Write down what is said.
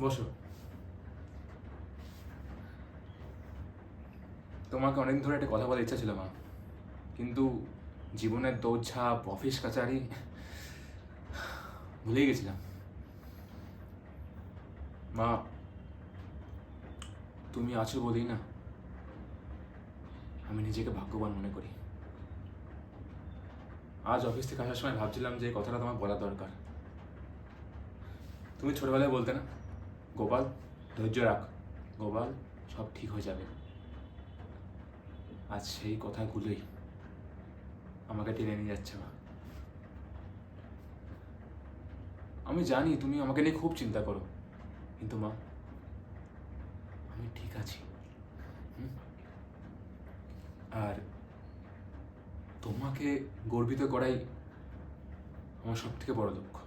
বসো। তোমাকে অনেকদিন ধরে একটা কথা বলার ইচ্ছা ছিল মা, কিন্তু জীবনের দৌড়ঝাঁপ, অফিস কাচারি, ভুলেই গেছিলাম। মা, তুমি আছো বলেই না আমি নিজেকে ভাগ্যবান মনে করি। আজ অফিস থেকে আসার সময় ভাবছিলাম যে এই কথাটা তোমার বলা দরকার। তুমি ছোটবেলায় বলতে না, গোপাল ধৈর্য রাখ, গোপাল সব ঠিক হয়ে যাবে। আজ সেই কথাগুলোই আমাকে টেনে নিয়ে যাচ্ছে মা। আমি জানি তুমি আমাকে নিয়ে খুব চিন্তা করো, কিন্তু মা আমি ঠিক আছি। হুম? আর তোমাকে গর্বিত করাই আমার সব থেকে বড় লক্ষ্য।